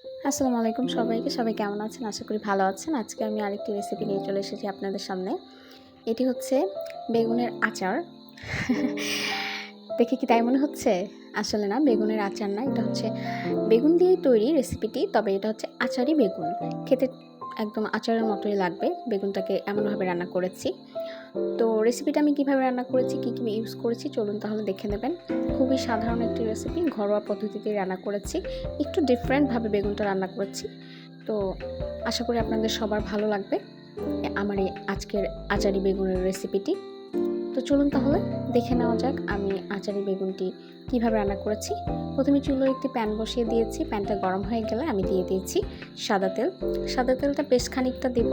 আসসালামু আলাইকুম সবাইকে। সবাই কেমন আছেন? আশা করি ভালো আছেন। আজকে আমি আরেকটি রেসিপি নিয়ে চলে এসেছি আপনাদের সামনে। এটি হচ্ছে বেগুনের আচার। দেখে কি তাই মনে হচ্ছে? আসলে না, বেগুনের আচার না। এটা হচ্ছে বেগুন দিয়েই তৈরি রেসিপিটি। তবে এটা হচ্ছে আচারি বেগুন। খেতে একদম আচারের মতোই লাগবে। বেগুনটাকে এমনভাবে রান্না করেছি। তো রেসিপিটা আমি কিভাবে রান্না করেছি, কী ইউজ করেছি চলুন তাহলে দেখে নেবেন। খুবই সাধারণ একটি রেসিপি, ঘরোয়া পদ্ধতিতেই রান্না করেছি। একটু ডিফারেন্টভাবে বেগুনটা রান্না করেছি। তো আশা করি আপনাদের সবার ভালো লাগবে আমার এই আজকের আচারি বেগুনের রেসিপিটি। তো চলুন তাহলে দেখে নেওয়া যাক আমি আচারি বেগুনটি কিভাবে রান্না করেছি। প্রথমে চুলোয় একটি প্যান বসিয়ে দিয়েছি। প্যানটা গরম হয়ে গেলে আমি দিয়ে দিয়েছি সাদা তেল। সাদা তেলটা বেশ খানিকটা দেব,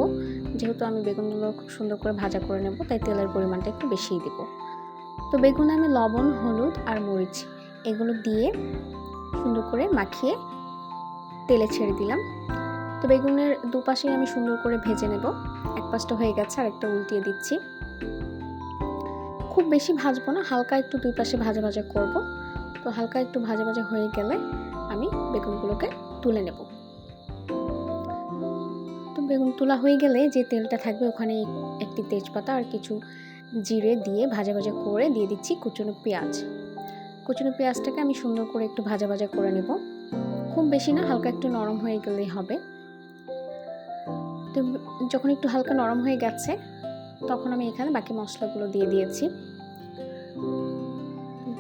যেহেতু আমি বেগুনগুলো খুব সুন্দর করে ভাজা করে নেব, তাই তেলের পরিমাণটা একটু বেশিই দেব। তো বেগুনে আমি লবণ, হলুদ আর মরিচ এগুলো দিয়ে সুন্দর করে মাখিয়ে তেলে ছেড়ে দিলাম। তো বেগুনের দুপাশেই আমি সুন্দর করে ভেজে নেব। এক পাশটা হয়ে গেছে, আরেকটা উল্টিয়ে দিচ্ছি। খুব বেশি ভাজবো না, হালকা একটু দুই পাশে ভাজা ভাজা করব। তো হালকা একটু ভাজা ভাজা হয়ে গেলে আমি বেগুনগুলোকে তুলে নেব। তো বেগুন তোলা হয়ে গেলে যে তেলটা থাকবে ওখানে একটি তেজপাতা আর কিছু জিরে দিয়ে ভাজা ভাজা করে দিয়ে দিচ্ছি কুচনো পেঁয়াজ। কুচনো পেঁয়াজটাকে আমি সুন্দর করে একটু ভাজা ভাজা করে নেব। খুব বেশি না, হালকা একটু নরম হয়ে গেলেই হবে। তো যখন একটু হালকা নরম হয়ে গেছে তখন আমি এখানে বাকি মশলাগুলো দিয়ে দিয়েছি।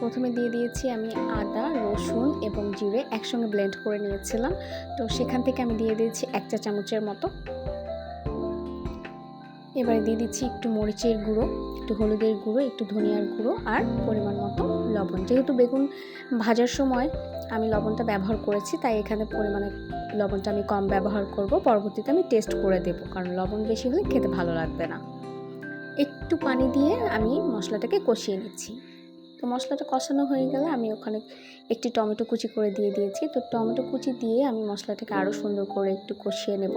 প্রথমে দিয়ে দিয়েছি আমি আদা, রসুন এবং জিরে একসঙ্গে ব্লেন্ড করে নিয়েছিলাম। তো সেখান থেকে আমি দিয়ে দিয়েছি 1 চা চামচের মতো। এবারে দিয়ে দিচ্ছি একটু মরিচের গুঁড়ো, একটু হলুদের গুঁড়ো, একটু ধনিয়ার গুঁড়ো আর পরিমাণ মতো লবণ। যেহেতু বেগুন ভাজার সময় আমি লবণটা ব্যবহার করেছি, তাই এখানে পরিমাণে লবণটা আমি কম ব্যবহার করব। পরবর্তীতে আমি টেস্ট করে দেব, কারণ লবণ বেশি হলে খেতে ভালো লাগবে না। একটু পানি দিয়ে আমি মশলাটাকে কষিয়ে নিচ্ছি। তো মশলাটা কষানো হয়ে গেলে আমি ওখানে একটি টমেটো কুচি করে দিয়ে দিয়েছি। তো টমেটো কুচি দিয়ে আমি মশলাটাকে আরও সুন্দর করে একটু কষিয়ে নেব।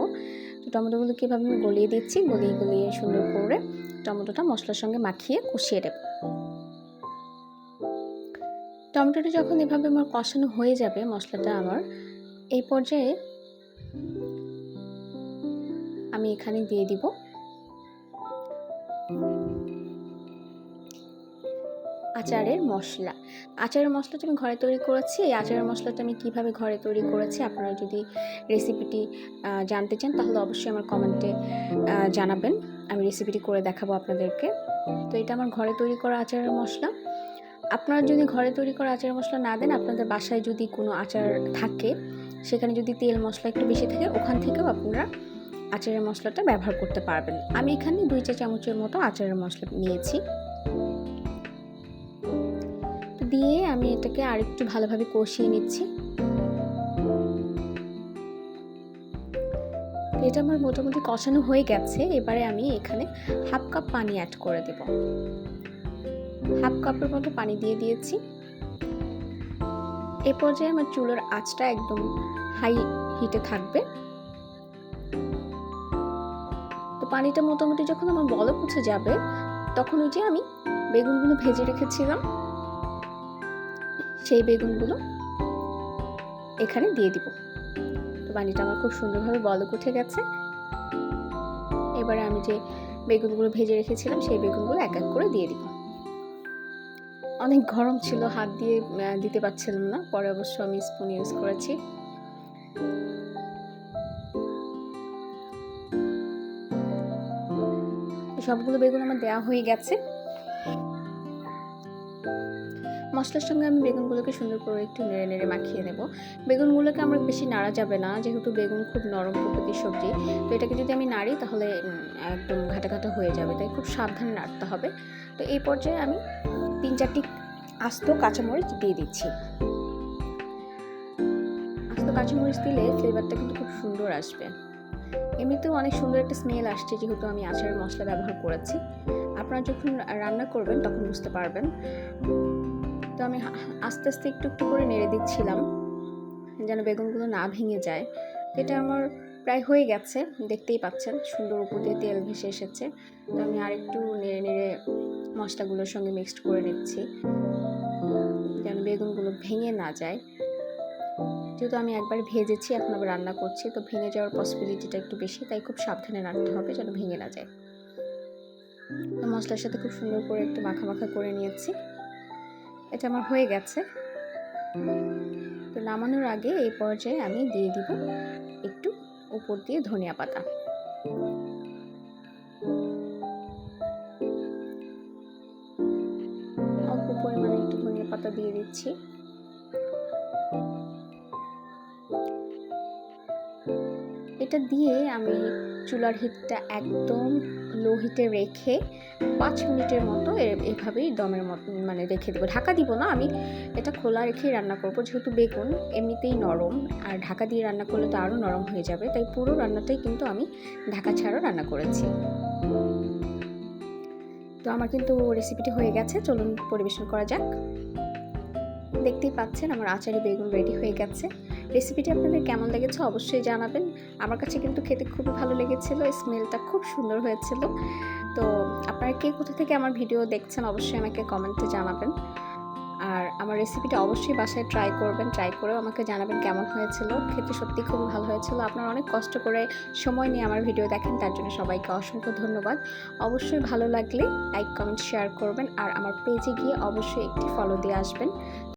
তো টমেটোগুলো কীভাবে আমি গলিয়ে দিচ্ছি, গলিয়ে সুন্দর করে টমেটোটা মশলার সঙ্গে মাখিয়ে কষিয়ে নেব। টমেটোটা যখন এভাবে আমার কষানো হয়ে যাবে মশলাটা আমার, এই পর্যায়ে আমি এখানে দিয়ে দিব আচারের মশলা। আচারের মশলাটা আমি ঘরে তৈরি করেছি। এই আচারের মশলাটা আমি কিভাবে ঘরে তৈরি করেছি, আপনারা যদি রেসিপিটি জানতে চান তাহলে অবশ্যই আমার কমেন্টে জানাবেন। আমি রেসিপিটি করে দেখাবো আপনাদেরকে। তো এটা আমার ঘরে তৈরি করা আচারের মশলা। আপনারা যদি ঘরে তৈরি করা আচারের মশলা না দেন, আপনাদের বাসায় যদি কোনো আচার থাকে সেখানে যদি তেল মশলা একটু বেশি থাকে, ওখান থেকেও আপনারা আচারের মশলাটা ব্যবহার করতে পারবেন। আমি এখানে 2 চা চামচের মতো আচারের মশলা নিয়েছি। দিয়ে আমি এটাকে আরেকটু ভালোভাবে কষিয়ে নিচ্ছি। এটা আমার মোটামুটি কষানো হয়ে গেছে। এবারে আমি এখানে 1/2 কাপ পানি অ্যাড করে দেব। 1/2 কাপের মতো পানি দিয়ে দিয়েছি। এ পর্যায়ে আমার চুলার আঁচটা একদম হাই হিটে থাকবে। তো পানিটা মোটামুটি যখন আমার বলক উঠে যাবে তখন ওই যে আমি বেগুনগুলো ভেজে রেখেছিলাম সেই বেগুনগুলো এখানে দিয়ে দিব। তো পানিটা আমার খুব সুন্দরভাবে বলক উঠে গেছে। এবারে আমি যে বেগুনগুলো ভেজে রেখেছিলাম সেই বেগুনগুলো এক এক করে দিয়ে দিব। অনেক গরম ছিল, হাত দিয়ে দিতে পারছিলাম না, পরে অবশ্য আমি স্পুন ইউজ করেছি। সবগুলো বেগুন আমার দেওয়া হয়ে গেছে। মশলার সঙ্গে আমি বেগুনগুলোকে সুন্দর করে একটু নেড়ে নেড়ে মাখিয়ে নেব। বেগুনগুলোকে আমার বেশি নাড়া যাবে না, যেহেতু বেগুন খুব নরম প্রকৃতির সবজি। তো এটাকে যদি আমি নাড়ি তাহলে একদম ঘাটা ঘাটা হয়ে যাবে, তাই খুব সাবধানে নাড়তে হবে। তো এই পর্যায়ে আমি 3-4টি আস্ত কাঁচামরিচ দিয়ে দিচ্ছি। আস্ত কাঁচামরিচ দিলে ফ্লেভারটা কিন্তু খুব সুন্দর আসবে। এমনিতেও অনেক সুন্দর একটা স্মেল আসছে, যেহেতু আমি আচারের মশলা ব্যবহার করেছি। আপনারা যখন রান্না করবেন তখন বুঝতে পারবেন। তো আমি আস্তে আস্তে একটু একটু করে নেড়ে দিচ্ছিলাম যেন বেগুনগুলো না ভেঙে যায়। তো এটা আমার প্রায় হয়ে গেছে, দেখতেই পাচ্ছেন সুন্দর উপর দিয়ে তেল ভেসে এসেছে। তো আমি আরেকটু নেড়ে নেড়ে মশলাগুলোর সঙ্গে মিক্সড করে নিচ্ছি যেন বেগুনগুলো ভেঙে না যায়। যেহেতু আমি একবার ভেজেছি, এখন আবার রান্না করছি, তো ভেঙে যাওয়ার পসিবিলিটিটা একটু বেশি, তাই খুব সাবধানে রাখতে হবে যেন ভেঙে না যায়। তো মশলার সাথে খুব সুন্দর করে একটু মাখা মাখা করে নিয়েছি। এটা আমার হয়ে গেছে। তো নামানোর আগে এই পর্যায়ে আমি দিয়ে দিব একটু উপর দিয়ে ধনিয়া পাতা। অল্প পরিমাণে একটু ধনিয়া পাতা দিয়ে দিচ্ছি। এটা দিয়ে আমি চুলার হিটটা একদম লো হিটে রেখে 5 মিনিটের মতো এভাবেই দমের মতো মানে রেখে দেবো। ঢাকা দিব না, আমি এটা খোলা রেখেই রান্না করব, যেহেতু বেগুন এমনিতেই নরম, আর ঢাকা দিয়ে রান্না করলে তো আরও নরম হয়ে যাবে, তাই পুরো রান্নাটাই কিন্তু আমি ঢাকা ছাড়াও রান্না করেছি। তো আমার কিন্তু রেসিপিটি হয়ে গেছে, চলুন পরিবেশন করা যাক। দেখতেই পাচ্ছেন আমার আচারি বেগুন রেডি হয়ে গেছে। রেসিপিটি আপনাদের কেমন লেগেছে অবশ্যই জানাবেন। আমার কাছে কিন্তু খেতে খুবই ভালো লেগেছিল, স্মেলটা খুব সুন্দর হয়েছিল। তো আপনারা কে কোথা থেকে আমার ভিডিও দেখছেন অবশ্যই আমাকে কমেন্টে জানাবেন। আর আমার রেসিপিটা অবশ্যই বাসায় ট্রাই করবেন, ট্রাই করেও আমাকে জানাবেন কেমন হয়েছিল। খেতে সত্যি খুবই ভালো হয়েছিল। আপনারা অনেক কষ্ট করে সময় নিয়ে আমার ভিডিও দেখেন, তার জন্য সবাইকে অসংখ্য ধন্যবাদ। অবশ্যই ভালো লাগলে লাইক, কমেন্ট, শেয়ার করবেন, আর আমার পেজে গিয়ে অবশ্যই একটি ফলো দিয়ে আসবেন।